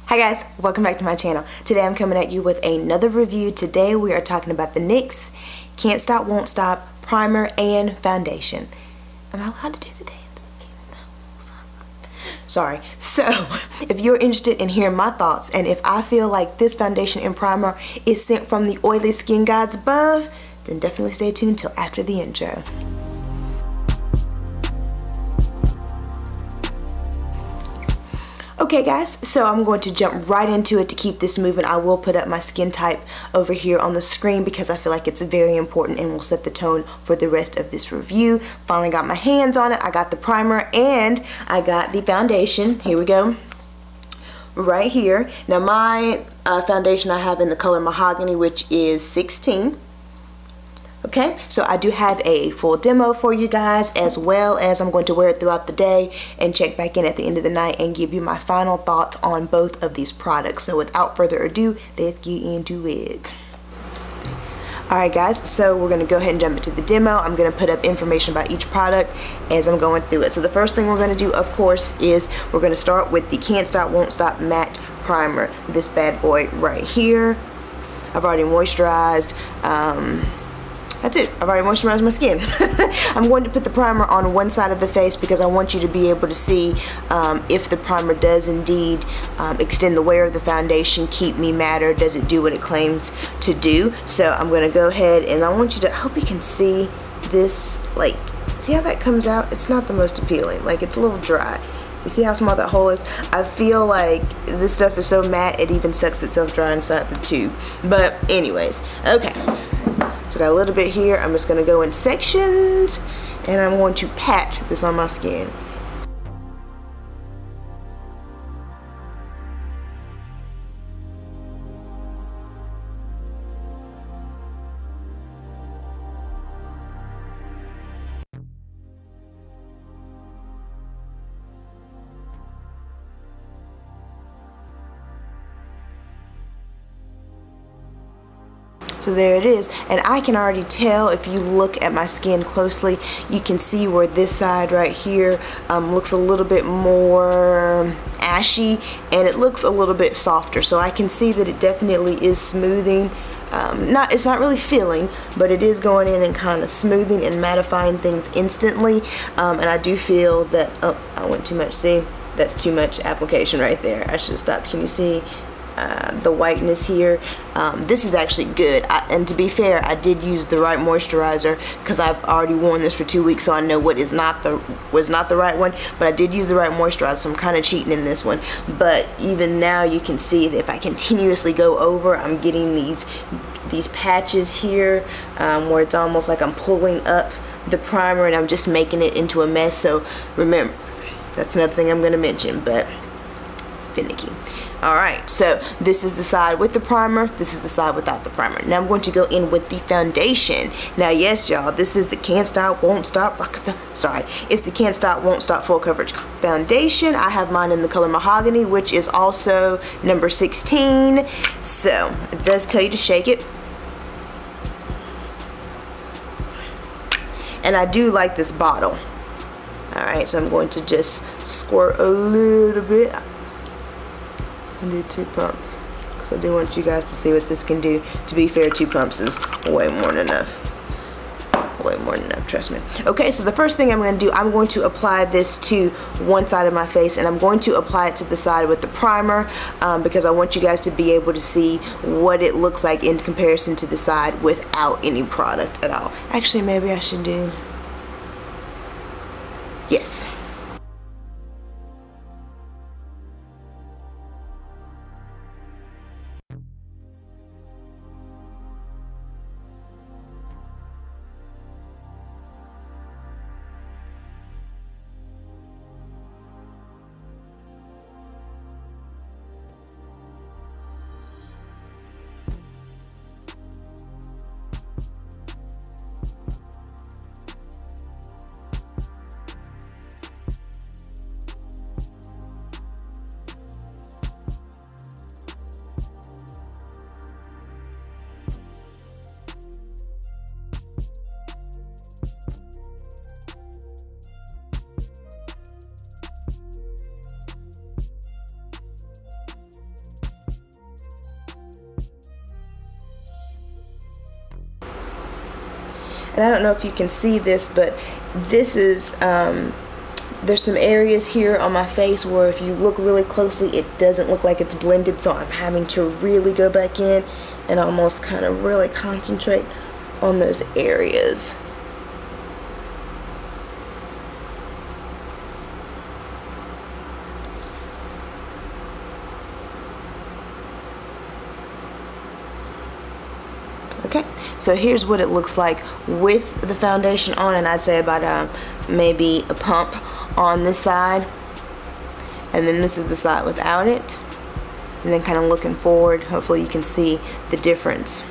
Hi guys, welcome back to my channel. Today I'm coming at you with another review. Today we are talking about the NYX Can't Stop Won't Stop Primer and Foundation. Am I allowed to do the dance? Sorry. So, if you're interested in hearing my thoughts and if I feel like this foundation and primer is sent from the oily skin gods above, then definitely stay tuned until after the intro. Okay guys, so I'm going to jump right into it to keep this moving. I will put up my skin type over here on the screen because I feel like it's very important and will set the tone for the rest of this review. Finally got my hands on it. I got the primer and I got the foundation. Here we go. Right here. Now my foundation I have in the color Mahogany, which is 16. Okay, so I do have a full demo for you guys, as well as I'm going to wear it throughout the day and check back in at the end of the night and give you my final thoughts on both of these products. So without further ado, let's get into it. Alright guys, so we're going to go ahead and jump into the demo. I'm going to put up information about each product as I'm going through it. So the first thing we're going to do, of course, is we're going to start with the Can't Stop Won't Stop Matte Primer. This bad boy right here. I've already moisturized. That's it. I've already moisturized my skin. I'm going to put the primer on one side of the face because I want you to be able to see if the primer does indeed extend the wear of the foundation, keep me matter, does it do what it claims to do. So I'm going to go ahead and I want you to, I hope you can see this, like, see how that comes out? It's not the most appealing. Like, it's a little dry. You see how small that hole is? I feel like this stuff is so matte it even sucks itself dry inside the tube. But anyways, okay. So got a little bit here. I'm just going to go in sections and I'm going to pat this on my skin. So there it is, and I can already tell if you look at my skin closely, you can see where this side right here looks a little bit more ashy and it looks a little bit softer. So I can see that it definitely is smoothing. It's not really filling, but it is going in and kind of smoothing and mattifying things instantly. And I do feel that, oh, I went too much. See, that's too much application right there. I should have stopped. Can you see the whiteness here? This is actually good, and to be fair, I did use the right moisturizer because I've already worn this for 2 weeks, so I know what was not the right one. But I did use the right moisturizer, so I'm kind of cheating in this one. But even now, you can see that if I continuously go over, I'm getting these patches here where it's almost like I'm pulling up the primer and I'm just making it into a mess. So remember, that's another thing I'm going to mention, but finicky. Alright, so this is the side with the primer, this is the side without the primer. Now I'm going to go in with the foundation. Now yes y'all, this is the Can't Stop Won't Stop, it's the Can't Stop Won't Stop Full Coverage Foundation. I have mine in the color Mahogany, which is also number 16. So it does tell you to shake it. And I do like this bottle. Alright, so I'm going to just squirt a little bit. And do 2 pumps because I do want you guys to see what this can do. To be fair, 2 pumps is way more than enough. Way more than enough, trust me. Okay, so the first thing I'm going to do, I'm going to apply this to one side of my face, and I'm going to apply it to the side with the primer because I want you guys to be able to see what it looks like in comparison to the side without any product at all. Actually, maybe I should do, yes. And I don't know if you can see this, but this is, there's some areas here on my face where if you look really closely, it doesn't look like it's blended, so I'm having to really go back in and almost kind of really concentrate on those areas. Okay, so here's what it looks like with the foundation on, and I'd say about maybe a pump on this side, and then this is the side without it, and then kind of looking forward, hopefully you can see the difference.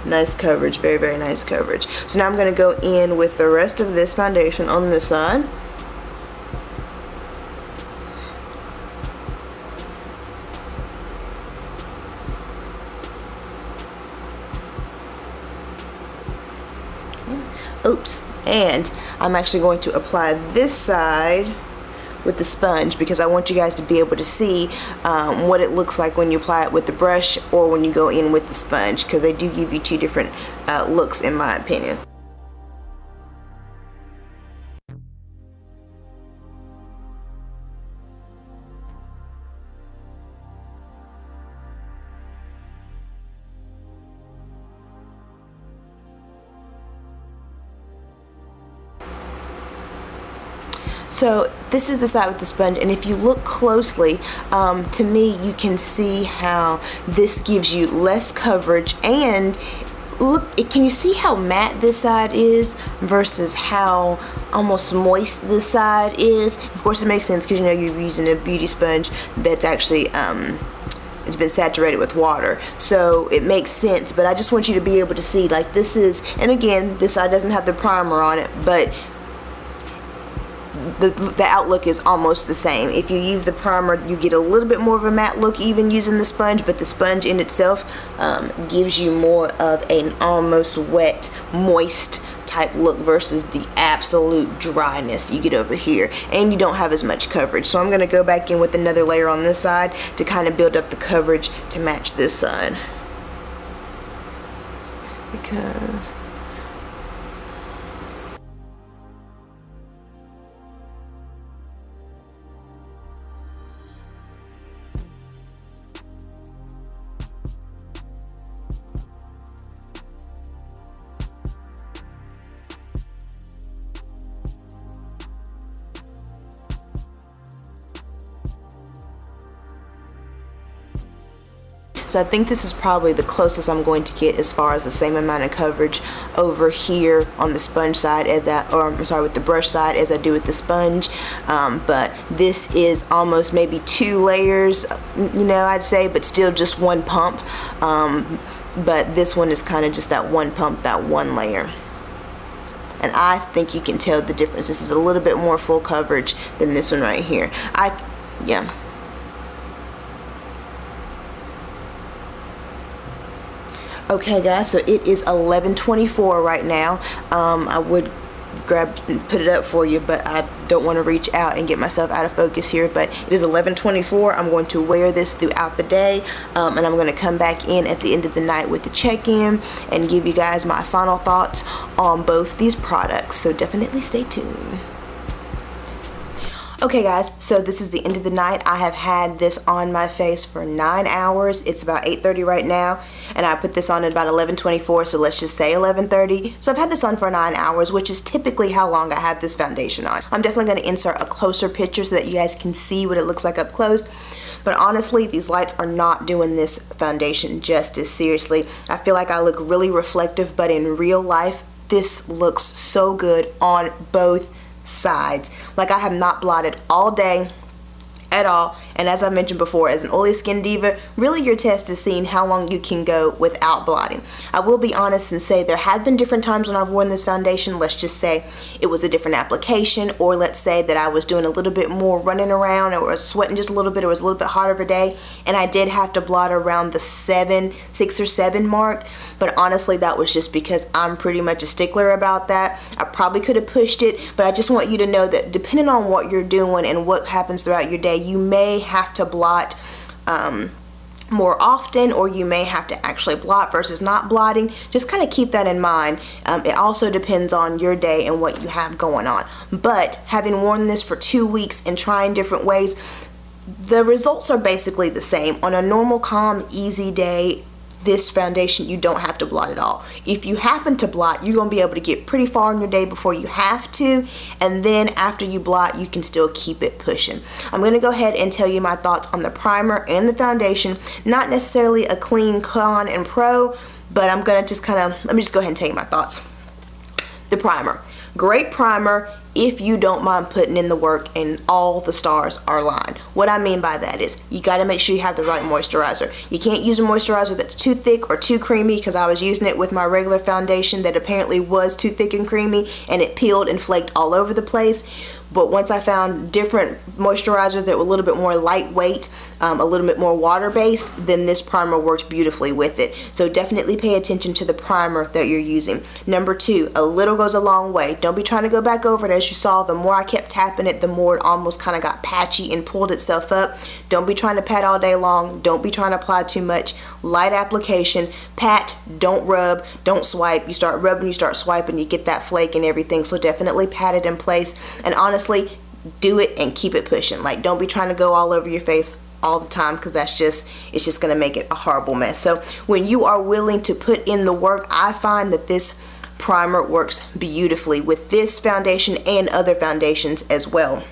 Nice coverage, very, very nice coverage. So now I'm going to go in with the rest of this foundation on this side. Oops, and I'm actually going to apply this side with the sponge because I want you guys to be able to see what it looks like when you apply it with the brush or when you go in with the sponge, because they do give you two different looks in my opinion. So this is the side with the sponge, and if you look closely, to me you can see how this gives you less coverage, and look, can you see how matte this side is versus how almost moist this side is? Of course it makes sense because you know you're using a beauty sponge that's actually it's been saturated with water, so it makes sense. But I just want you to be able to see, like, this is, and again this side doesn't have the primer on it, but the outlook is almost the same. If you use the primer, you get a little bit more of a matte look even using the sponge, but the sponge in itself gives you more of an almost wet, moist type look versus the absolute dryness you get over here, and you don't have as much coverage. So I'm going to go back in with another layer on this side to kind of build up the coverage to match this side, because so I think this is probably the closest I'm going to get as far as the same amount of coverage over here on the sponge side as that, or I'm sorry, with the brush side as I do with the sponge. But this is almost maybe 2 layers, you know, I'd say, but still just one pump. But this one is kind of just that one pump, that one layer. And I think you can tell the difference. This is a little bit more full coverage than this one right here. Yeah. Okay guys, so it is 11:24 right now. I would grab and put it up for you, but I don't want to reach out and get myself out of focus here. But it is 11:24. I'm going to wear this throughout the day, and I'm going to come back in at the end of the night with the check-in and give you guys my final thoughts on both these products. So definitely stay tuned. Okay guys, so this is the end of the night. I have had this on my face for 9 hours. It's about 8:30 right now, and I put this on at about 11:24, so let's just say 11:30. So I've had this on for 9 hours, which is typically how long I have this foundation on. I'm definitely going to insert a closer picture so that you guys can see what it looks like up close. But honestly, these lights are not doing this foundation justice. Seriously, I feel like I look really reflective, but in real life, this looks so good on both sides. Like, I have not blotted all day at all, and as I mentioned before, as an oily skin diva, really your test is seeing how long you can go without blotting. I will be honest and say there have been different times when I've worn this foundation. Let's just say it was a different application, or let's say that I was doing a little bit more running around, or was sweating just a little bit, or it was a little bit hotter of a day, and I did have to blot around the 6 or 7 mark. But honestly, that was just because I'm pretty much a stickler about that. I probably could have pushed it, but I just want you to know that depending on what you're doing and what happens throughout your day, you may have to blot more often, or you may have to actually blot versus not blotting. Just kind of keep that in mind. It also depends on your day and what you have going on. But having worn this for 2 weeks and trying different ways, the results are basically the same. On a normal, calm, easy day, this foundation, you don't have to blot at all. If you happen to blot, you're going to be able to get pretty far in your day before you have to, and then after you blot, you can still keep it pushing. I'm going to go ahead and tell you my thoughts on the primer and the foundation. Not necessarily a clean con and pro, but I'm going to just let me just go ahead and tell you my thoughts. The primer. Great primer if you don't mind putting in the work and all the stars are aligned. What I mean by that is you got to make sure you have the right moisturizer. You can't use a moisturizer that's too thick or too creamy, because I was using it with my regular foundation that apparently was too thick and creamy, and it peeled and flaked all over the place. But once I found different moisturizers that were a little bit more lightweight, a little bit more water-based, then this primer worked beautifully with it. So definitely pay attention to the primer that you're using. Number 2, a little goes a long way. Don't be trying to go back over it. As you saw, the more I kept tapping it, the more it almost kind of got patchy and pulled itself up. Don't be trying to pat all day long. Don't be trying to apply too much. Light application. Pat, don't rub, don't swipe. You start rubbing, you start swiping, you get that flake and everything. So definitely pat it in place. And honestly, do it and keep it pushing. Like, don't be trying to go all over your face all the time, because it's just going to make it a horrible mess. So when you are willing to put in the work, I find that this primer works beautifully with this foundation and other foundations as well.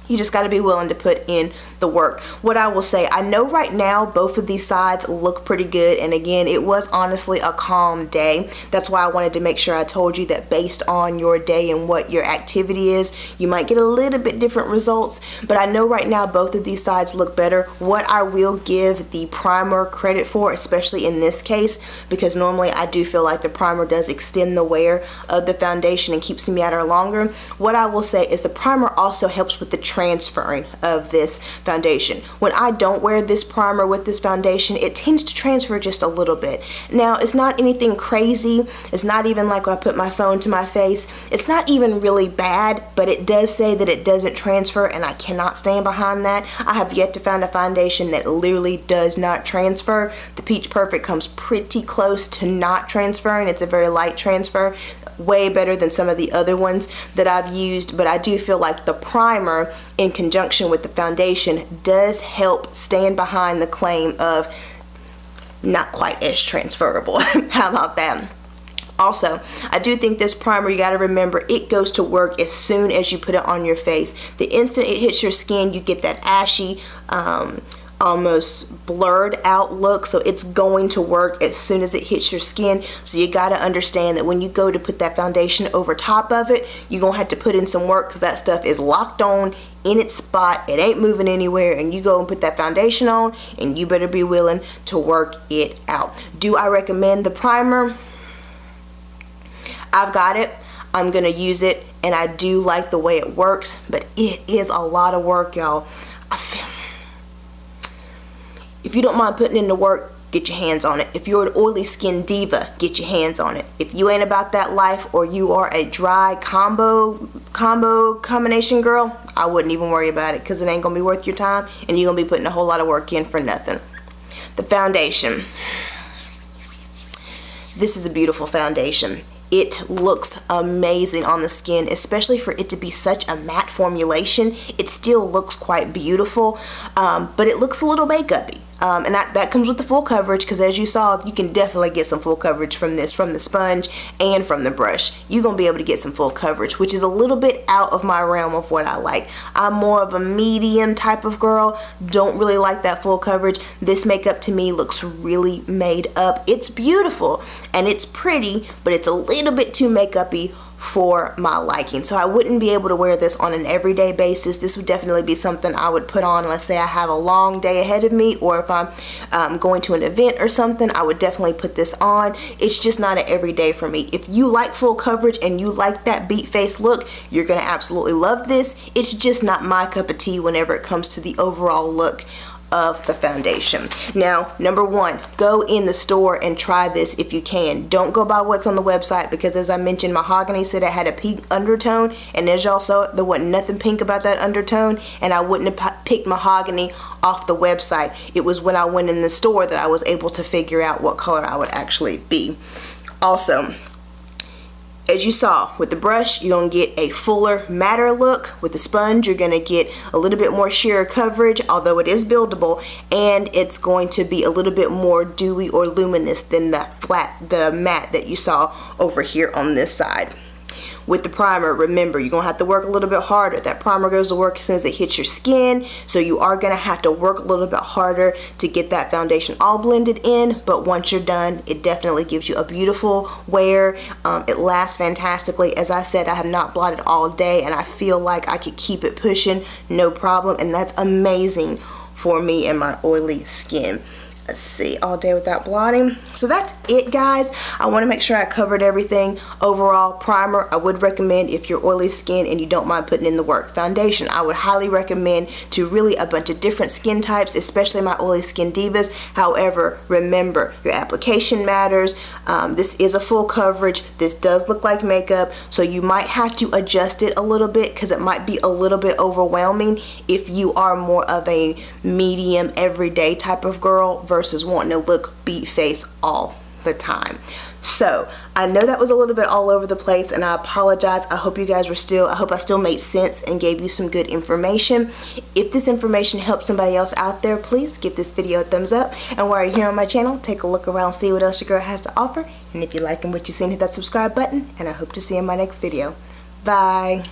You just got to be willing to put in the work. What I will say, I know right now both of these sides look pretty good, and again, it was honestly a calm day. That's why I wanted to make sure I told you that based on your day and what your activity is, you might get a little bit different results, but I know right now both of these sides look better. What I will give the primer credit for, especially in this case, because normally I do feel like the primer does extend the wear of the foundation and keeps me at her longer. What I will say is the primer also helps with the transferring of this foundation. When I don't wear this primer with this foundation, it tends to transfer just a little bit. Now, it's not anything crazy. It's not even like when I put my phone to my face. It's not even really bad, but it does say that it doesn't transfer, and I cannot stand behind that. I have yet to find a foundation that literally does not transfer. The Peach Perfect comes pretty close to not transferring. It's a very light transfer, way better than some of the other ones that I've used, but I do feel like the primer in conjunction with the foundation does help stand behind the claim of not quite as transferable. How about that? Also, I do think this primer, you got to remember, it goes to work as soon as you put it on your face. The instant it hits your skin, you get that ashy, almost blurred out look, so it's going to work as soon as it hits your skin. So you got to understand that when you go to put that foundation over top of it, you're gonna have to put in some work, because that stuff is locked on in its spot. It ain't moving anywhere, and you go and put that foundation on, and you better be willing to work it out. Do I recommend the primer? I've got it. I'm gonna use it, and I do like the way it works, but it is a lot of work, y'all. If you don't mind putting in the work, get your hands on it. If you're an oily skin diva, get your hands on it. If you ain't about that life, or you are a dry combination girl, I wouldn't even worry about it, because it ain't gonna be worth your time, and you're gonna be putting a whole lot of work in for nothing. The foundation. This is a beautiful foundation. It looks amazing on the skin, especially for it to be such a matte formulation. It still looks quite beautiful, but it looks a little makeup-y. And that comes with the full coverage, because as you saw, you can definitely get some full coverage from this, from the sponge and from the brush. You're going to be able to get some full coverage, which is a little bit out of my realm of what I like. I'm more of a medium type of girl, don't really like that full coverage. This makeup to me looks really made up. It's beautiful and it's pretty, but it's a little bit too makeup-y for my liking. So I wouldn't be able to wear this on an everyday basis. This would definitely be something I would put on, let's say I have a long day ahead of me, or if I'm going to an event or something, I would definitely put this on. It's just not an everyday for me. If you like full coverage and you like that beat face look, you're gonna absolutely love this. It's just not my cup of tea whenever it comes to the overall look of the foundation. Now, number 1, go in the store and try this if you can. Don't go by what's on the website, because as I mentioned, Mahogany said it had a pink undertone, and as y'all saw, there wasn't nothing pink about that undertone, and I wouldn't have picked Mahogany off the website. It was when I went in the store that I was able to figure out what color I would actually be. Also, as you saw, with the brush, you're going to get a fuller, matter look. With the sponge, you're going to get a little bit more sheer coverage, although it is buildable, and it's going to be a little bit more dewy or luminous than the matte that you saw over here on this side. With the primer, remember, you're going to have to work a little bit harder. That primer goes to work as soon as it hits your skin, so you are going to have to work a little bit harder to get that foundation all blended in, but once you're done, it definitely gives you a beautiful wear. It lasts fantastically. As I said, I have not blotted all day, and I feel like I could keep it pushing, no problem, and that's amazing for me and my oily skin. Let's see, all day without blotting. So that's it, guys. I want to make sure I covered everything. Overall, primer, I would recommend if you're oily skin and you don't mind putting in the work. Foundation, I would highly recommend to really a bunch of different skin types, especially my oily skin divas. However, remember, your application matters. This is a full coverage. This does look like makeup, so you might have to adjust it a little bit because it might be a little bit overwhelming if you are more of a medium, everyday type of girl versus wanting to look beat face all the time. So I know that was a little bit all over the place, and I apologize. I hope you guys I hope I still made sense and gave you some good information. If this information helped somebody else out there, please give this video a thumbs up, and while you're here on my channel, take a look around, see what else your girl has to offer, and if you're liking what you've seen, hit that subscribe button, and I hope to see you in my next video. Bye.